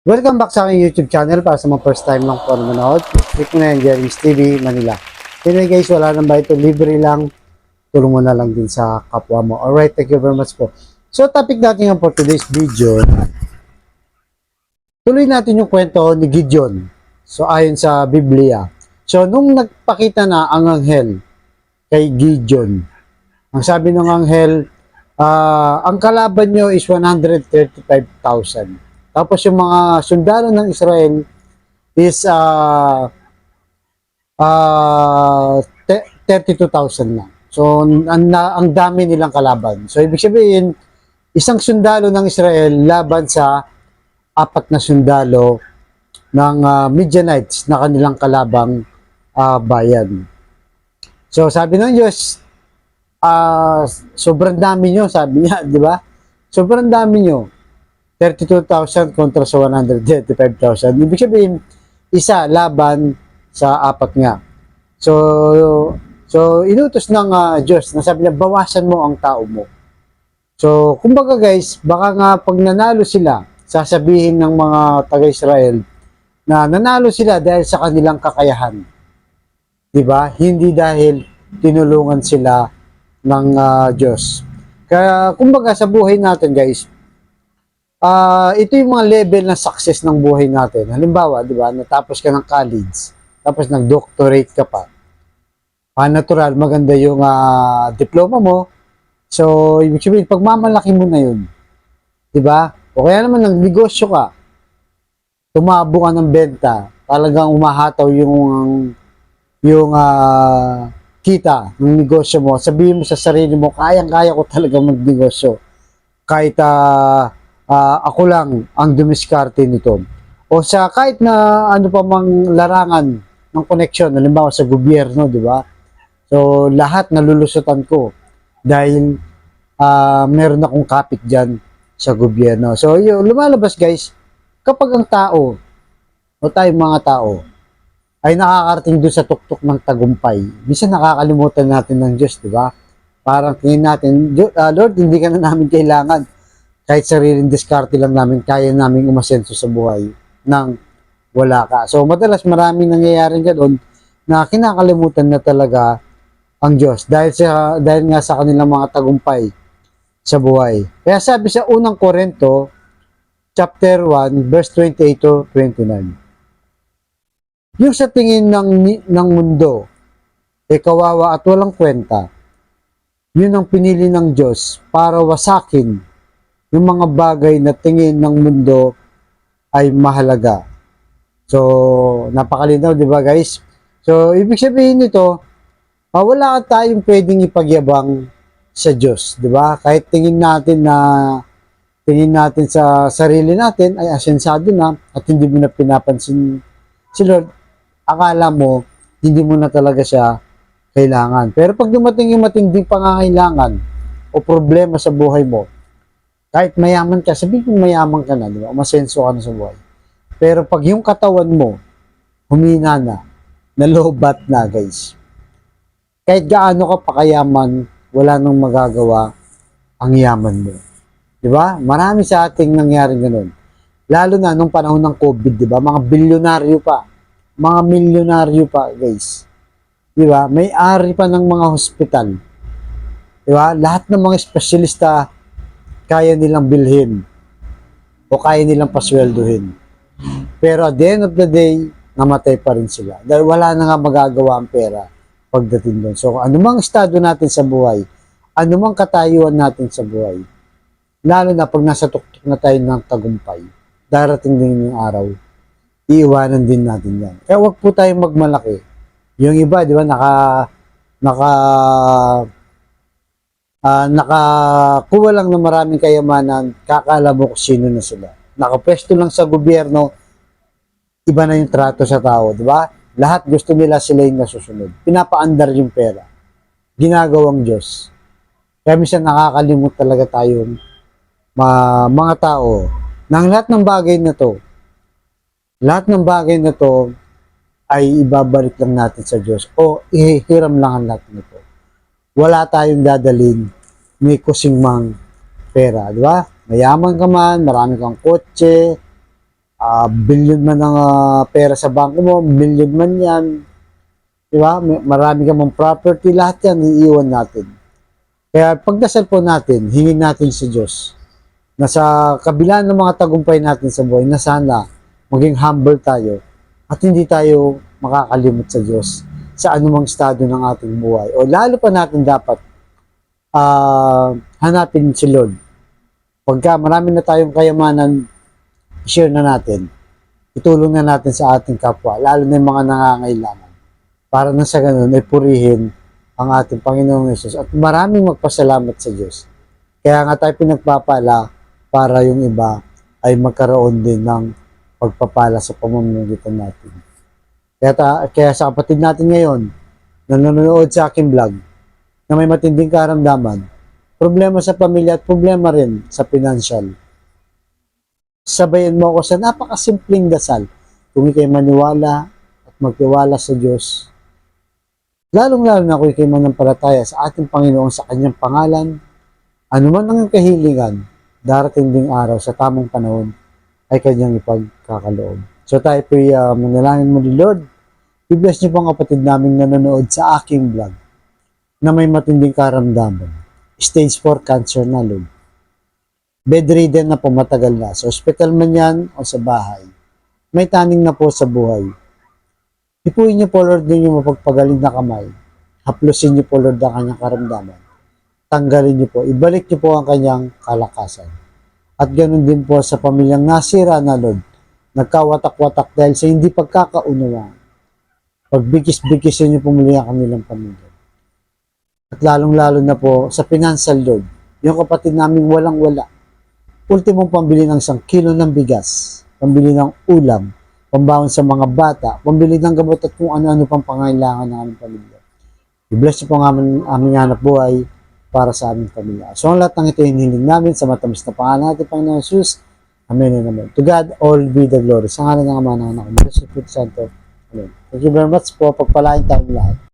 Welcome back sa aking YouTube channel. Para sa mga first time lang po manood, click mo na yan, Jeremy's TV Manila. Anyway guys, wala nang ba ito, libre lang. Tulong mo na lang din sa kapwa mo. Alright, thank you very much po. So topic natin yung for today's video, tuloy natin yung kwento ni Gideon. So ayon sa Biblia. So nung nagpakita na ang anghel kay Gideon, ang sabi ng anghel, ang kalaban nyo is 135,000. Tapos yung mga sundalo ng Israel is 32,000 na. So ang dami nilang kalaban. So ibig sabihin, isang sundalo ng Israel laban sa apat na sundalo ng Midianites na kanilang kalabang bayan. So sabi ng Diyos, sobrang dami nyo, sabi niya, di ba? Sobrang dami nyo. 32,000 kontra sa 135,000. Ibig sabihin, isa laban sa apat nga. So inutos ng Diyos na sabi niya, bawasan mo ang tao mo. So, kumbaga guys, baka nga pag nanalo sila, sasabihin ng mga taga-Israel na nanalo sila dahil sa kanilang kakayahan. Diba? Hindi dahil tinulungan sila ng Diyos. Kaya, kumbaga sa buhay natin guys, ito yung mga level na success ng buhay natin. Halimbawa, di ba, natapos ka ng college, tapos nag-doctorate ka pa. Natural, maganda yung diploma mo. So, ibig sabihin, pagmamalaki mo na yun. Di ba? O kaya naman, nagnegosyo ka. Tumabo ka ng benta. Talagang umahataw yung kita ng negosyo mo. Sabihin mo sa sarili mo, kayang-kaya ko talaga magnegosyo. Kahit ako lang ang dumiskarte nito. O sa kahit na ano pa mang larangan ng koneksyon, halimbawa sa gobyerno, di ba? So, lahat nalulusutan ko dahil meron akong kapit dyan sa gobyerno. So, yun, lumalabas guys, kapag ang tao, o tayong mga tao, ay nakakarating doon sa tuktok ng tagumpay, minsan nakakalimutan natin ng Diyos, di ba? Parang tingin natin, Lord, hindi ka na namin kailangan. Kahit sariling diskarte lang namin, kaya namin umasenso sa buhay nang wala ka. So, madalas maraming nangyayaring ganoon na kinakalimutan na talaga ang Diyos dahil nga sa kanilang mga tagumpay sa buhay. Kaya sabi sa unang Korinto, chapter 1, verse 28 to 29. Yung sa tingin ng mundo, kawawa at walang kwenta, yun ang pinili ng Diyos para wasakin yung mga bagay na tingin ng mundo ay mahalaga. So, napakalinaw, di ba guys? So, ibig sabihin nito, wala tayong pwedeng ipagyabang sa Diyos, di ba? Kahit tingin natin sa sarili natin ay asensado na at hindi mo na pinapansin si Lord, akala mo hindi mo na talaga siya kailangan. Pero pag dumating yung matinding pangangailangan o problema sa buhay mo, kahit mayaman ka, sabihin kong mayaman ka na, di ba? Umasenso ka na sa buhay. Pero pag yung katawan mo, humina na, nalobat na, guys. Kahit gaano ka pakayaman, wala nang magagawa ang yaman mo. Di ba? Marami sa ating nangyaring ganun. Lalo na nung panahon ng COVID, di ba? Mga bilyonaryo pa. Mga milyonaryo pa, guys. Di ba? May-ari pa ng mga hospital. Di ba? Lahat ng mga espesyalista kaya nilang bilhin o kaya nilang pasweldohin. Pero at the end of the day, namatay pa rin sila. Dahil wala na nga magagawa ang pera pagdating doon. So, anumang estado natin sa buhay, anumang katayuan natin sa buhay, lalo na pag nasa tuktok na tayo ng tagumpay, darating din yung araw, iiwanan din natin yan. Kaya wag po tayong magmalaki. Yung iba, di ba, nakakuha lang ng maraming kayamanan, kakala mo kung sino na sila. Nakapwesto lang sa gobyerno, iba na yung trato sa tao, di ba? Lahat gusto nila sila yung nasusunod. Pinapaandar yung pera. Ginagawang Diyos. Kaya minsan nakakalimot talaga tayong mga tao ng lahat ng bagay na to ay ibabalik lang natin sa Diyos o ihihiram lang natin ito. Wala tayong dadalhin may kusing mang pera, di ba? Mayaman ka man, marami kang kotse, billion man ang pera sa bangko mo, million man yan, di ba? Marami ka mong property, lahat yan iiwan natin. Kaya pagdasal po natin, hingin natin sa Diyos na sa kabila ng mga tagumpay natin sa buhay, na sana maging humble tayo at hindi tayo makakalimot sa Diyos sa anumang estado ng ating buhay. O lalo pa natin dapat hanapin si Lord. Pagka marami na tayong kayamanan, share na natin. Itulong na natin sa ating kapwa, lalo na yung mga nangangailangan. Para na sa ganun, ay purihin ang ating Panginoong Yesus at maraming magpasalamat sa Diyos. Kaya nga tayo pinagpapala para yung iba ay magkaroon din ng pagpapala sa pamamagitan natin. Kaya sa kapatid natin ngayon, na nanonood sa aking vlog, na may matinding karamdaman, problema sa pamilya at problema rin sa financial, sabayan mo ako sa napakasimpleng dasal. Kung ikay maniwala at magtiwala sa Diyos, lalong-lalo na kung ikay manampalataya sa ating Panginoon sa kanyang pangalan, anuman ang kahilingan, darating ding araw sa tamang panahon ay kanyang ipagkakaloob. So tayo po manalangin mo ni Lord. I-bless niyo po ang kapatid naming nanonood sa aking vlog na may matinding karamdaman. Stage 4 cancer na, Lord. Bedridden na po, matagal na. Sa hospital man yan o sa bahay. May taning na po sa buhay. Ipuin niyo po, Lord, din yung mapagpagaling na kamay. Haplusin niyo po, Lord, ang kanyang karamdaman. Tanggalin niyo po. Ibalik niyo po ang kanyang kalakasan. At ganoon din po sa pamilyang nasira na, Lord. Nagkawatak-watak dahil sa hindi pagkakaunawaan. Pagbigis-bigisin niyo po muli ang kanilang pamilya. At lalong-lalo na po sa financial, Lord. Yung kapatid namin walang-wala. Ultimong pambili ng 1 kilo ng bigas, pambili ng ulam, pambaon sa mga bata, pambili ng gamot at kung ano-ano pang pangailangan ng aming pamilya. I-bless niyo po ang aming hanap buhay para sa aming pamilya. So ang lahat ng ito hinihiling namin sa matamis na pangalan natin, Panginoon Jesus. Amen and amen. To God, all be the glory. Sa ngalan ng Ama, ng Anak, ng Espiritu Santo. Amen. Thank you very much po. Pagpalain tayong lahat.